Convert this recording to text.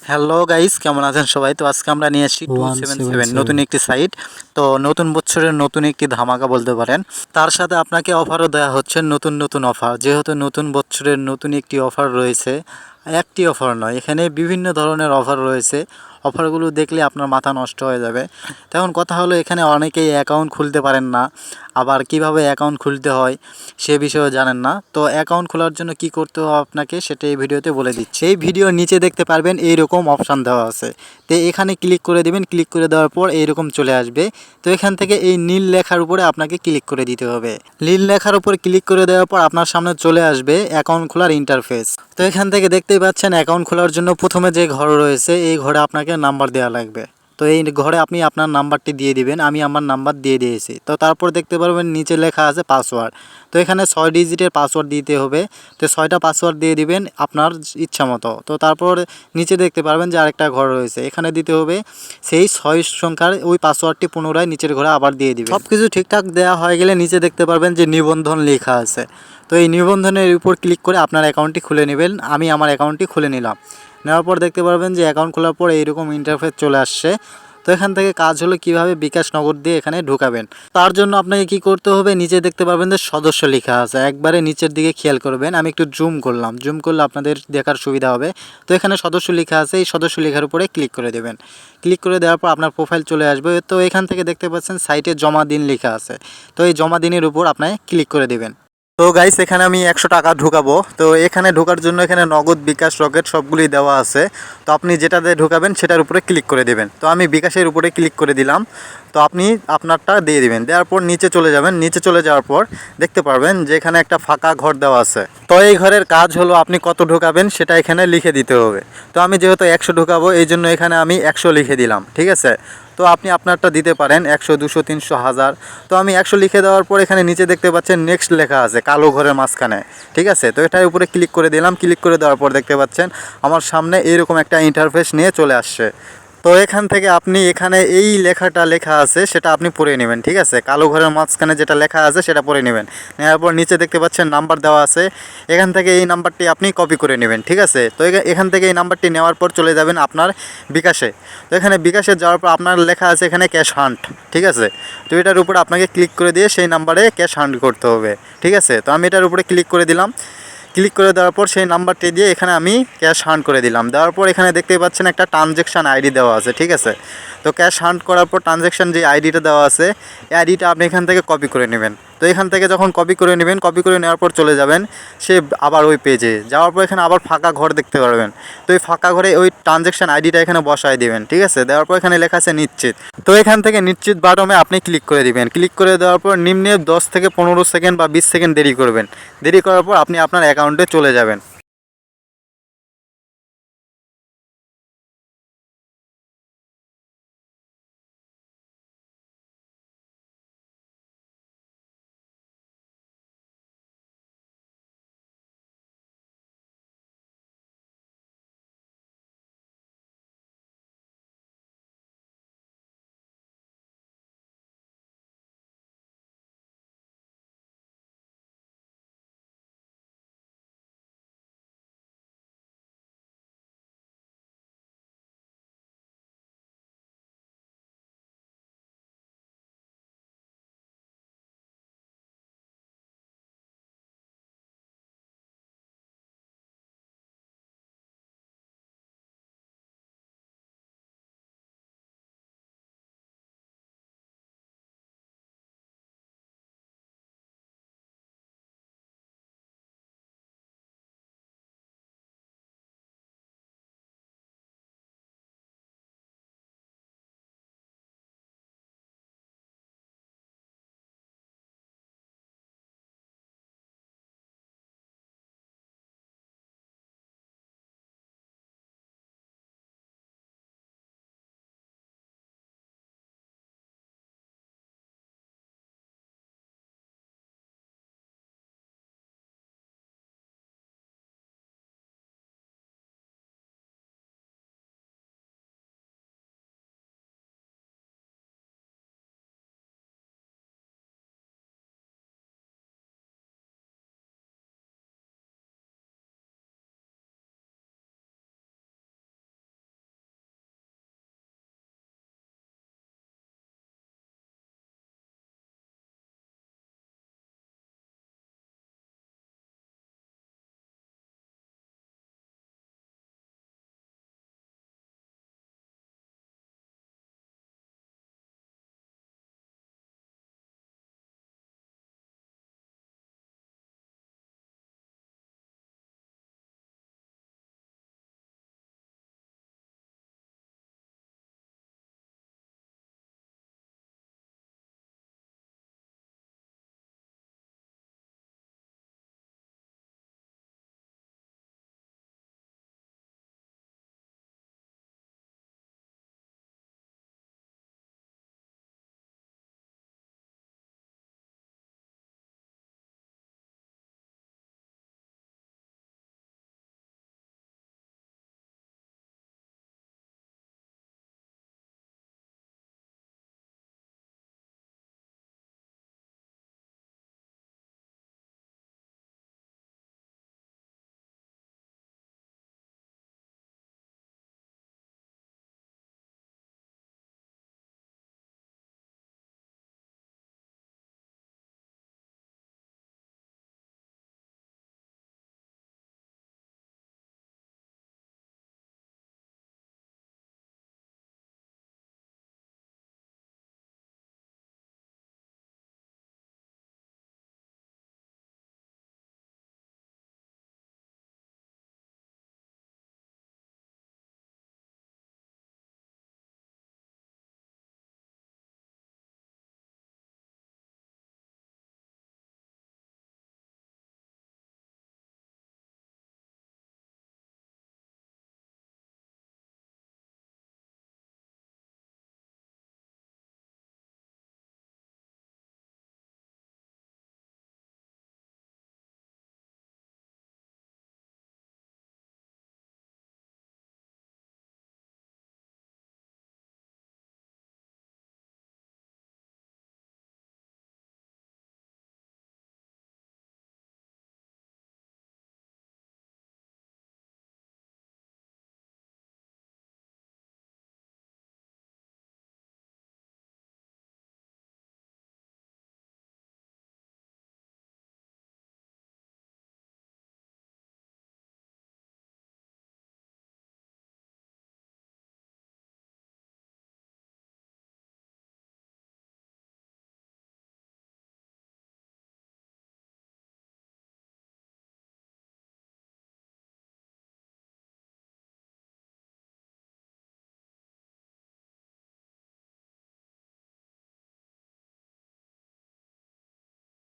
Hello guys, কেমন আছেন সবাই? তো আজকে আমরা নিয়ে এসেছি 277 নতুন একটি সাইট। তো নতুন বছরের নতুন একটি ধামাকা বলতে পারেন। তার সাথে আপনাকে অফারও দেওয়া হচ্ছে, নতুন নতুন অফার। যেহেতু নতুন বছরের নতুন একটি অফার রয়েছে, একটি অফার নয়, এখানে বিভিন্ন ধরনের অফার রয়েছে। অফারগুলো দেখলে আপনার মাথা নষ্ট হয়ে যাবে। তেমন কথা হলো, এখানে অনেকেই অ্যাকাউন্ট খুলতে পারেন না, আবার কিভাবে অ্যাকাউন্ট খুলতে হয় সে বিষয়েও জানেন না। তো অ্যাকাউন্ট খোলার জন্য কি করতে হবে আপনাকে, সেটা এই ভিডিওতে বলে দিচ্ছি। এই ভিডিওর নিচে দেখতে পারবেন এইরকম অপশান দেওয়া আছে। তো এখানে ক্লিক করে দেবেন। ক্লিক করে দেওয়ার পর এইরকম চলে আসবে। তো এখান থেকে এই নীল লেখার উপরে আপনাকে ক্লিক করে দিতে হবে। নীল লেখার উপর ক্লিক করে দেওয়ার পর আপনার সামনে চলে আসবে অ্যাকাউন্ট খোলার ইন্টারফেস। তো এখান থেকে দেখতেই পাচ্ছেন অ্যাকাউন্ট খোলার জন্য প্রথমে যে ঘর রয়েছে, এই ঘরে আপনাকে নাম্বার দেওয়া লাগবে। তো এই ঘরে আপনি আপনার নাম্বারটি দিয়ে দিবেন। আমি আমার নাম্বার দিয়ে দিয়েছি। তো তারপর দেখতে পারবেন নিচে লেখা আছে পাসওয়ার্ড। তো এখানে 6 ডিজিটের পাসওয়ার্ড দিতে হবে। তো 6টা পাসওয়ার্ড দিয়ে দিবেন আপনার ইচ্ছা মতো। তো তারপর নিচে দেখতে পারবেন যে আরেকটা ঘর রয়েছে, এখানে দিতে হবে সেই 6 সংখ্যার ওই পাসওয়ার্ডটি পুনরায় নিচের ঘরে আবার দিয়ে দিবেন। সব কিছু ঠিকঠাক দেওয়া হয়ে গেলে নিচে দেখতে পারবেন যে নিবন্ধন লেখা আছে। তো এই নিবন্ধনের উপর ক্লিক করে আপনার অ্যাকাউন্টটি খুলে নেবেন। আমি আমার অ্যাকাউন্টটি খুলে নিলাম। নেওয়ার পর দেখতে পারবেন যে অ্যাকাউন্ট খোলার পর এইরকম ইন্টারফেস চলে আসছে। তো এখান থেকে কাজ হলো কিভাবে বিকাশ নগদ দিয়ে এখানে ঢুকাবেন। তার জন্য আপনাকে কি করতে হবে, নিচে দেখতে পারবেন যে সদস্য লেখা আছে, একবারে নিচের দিকে খেয়াল করবেন। আমি একটু জুম করলাম, জুম করলে আপনাদের দেখার সুবিধা হবে। তো এখানে সদস্য লেখা আছে, এই সদস্য লেখার উপরে ক্লিক করে দেবেন। ক্লিক করে দেওয়ার পর আপনার প্রোফাইল চলে আসবে। তো এখান থেকে দেখতে পাচ্ছেন সাইটে জমা দিন লেখা আছে। তো এই জমা দিনের উপর আপনি ক্লিক করে দেবেন। তো গাইস, এখানে আমি 100 টাকা ঢুকাবো। তো এখানে ঢোকার জন্য এখানে নগদ, বিকাশ, রকেট সবগুলোই দেওয়া আছে। তো আপনি যেটাতে ঢুকাবেন সেটার উপরে ক্লিক করে দেবেন। তো আমি বিকাশের উপরে ক্লিক করে দিলাম। তো আপনি আপনারটা দিয়ে দিবেন। দেওয়ার পর নিচে চলে যাবেন। নিচে চলে যাওয়ার পর দেখতে পারবেন যে এখানে একটা ফাঁকা ঘর দেওয়া আছে। তো এই ঘরের কাজ হলো আপনি কত ঢুকাবেন সেটা এখানে লিখে দিতে হবে। তো আমি যেহেতু 100 ঢুকাবো, এই জন্য এখানে আমি 100 লিখে দিলাম। ঠিক আছে। তো আপনি আপনারটা দিতে পারেন 100, 200, 300, 1000। তো আমি 100 লিখে দেওয়ার পর এখানে নিচে দেখতে পাচ্ছেন নেক্সট লেখা আছে কালো ঘরের মাঝখানে। ঠিক আছে। তো এটার উপরে ক্লিক করে দিলাম। ক্লিক করে দেওয়ার পর দেখতে পাচ্ছেন আমার সামনে এইরকম একটা ইন্টারফেস নিয়ে চলে আসছে। তো এখান থেকে আপনি এখানে এই লেখাটা লেখা আছে সেটা আপনি পড়ে নেবেন। ঠিক আছে। কালো ঘরের মাঝখানে যেটা লেখা আছে সেটা পড়ে নেবেন। নেওয়ার পর নিচে দেখতে পাচ্ছেন নাম্বার দেওয়া আছে, এখান থেকে এই নাম্বারটি আপনি কপি করে নেবেন। ঠিক আছে। তো এখান থেকে এই নাম্বারটি নেওয়ার পর চলে যাবেন আপনার বিকাশে। তো এখানে বিকাশে যাওয়ার পর আপনার লেখা আছে এখানে ক্যাশ হান্ট। ঠিক আছে। তো এটার উপর আপনাকে ক্লিক করে দিয়ে সেই নাম্বারে ক্যাশ হান্ট করতে হবে। ঠিক আছে। তো আমি এটার উপরে ক্লিক করে দিলাম। ক্লিক করে দেওয়ার পর সেই নাম্বারটি দিয়ে এখানে আমি ক্যাশ হান্ট করে দিলাম। দেওয়ার পর এখানে দেখতেই পাচ্ছেন একটা ট্রানজ্যাকশান আইডি দেওয়া আছে। ঠিক আছে। তো ক্যাশ হান্ট করার পর ট্রানজ্যাকশান যে আইডিটা দেওয়া আছে, এই আইডিটা আপনি এখান থেকে কপি করে নেবেন। তো এখান থেকে যখন কপি করে নেবেন, কপি করে নেওয়ার পর চলে যাবেন সে আবার ওই পেজে। যাওয়ার পর এখানে আবার ফাঁকা ঘর দেখতে পারবেন। তো এই ফাঁকা ঘরে ওই ট্রানজ্যাকশান আইডিটা এখানে বসায় দিবেন। ঠিক আছে। দেওয়ার পর এখানে লেখা আছে নিশ্চিত। তো এখান থেকে নিশ্চিত বাটনে আপনি ক্লিক করে দিবেন। ক্লিক করে দেওয়ার পর নিম্নে 10 থেকে 15 সেকেন্ড বা 20 সেকেন্ড দেরি করবেন। দেরি করার পর আপনি আপনার অ্যাকাউন্টে চলে যাবেন।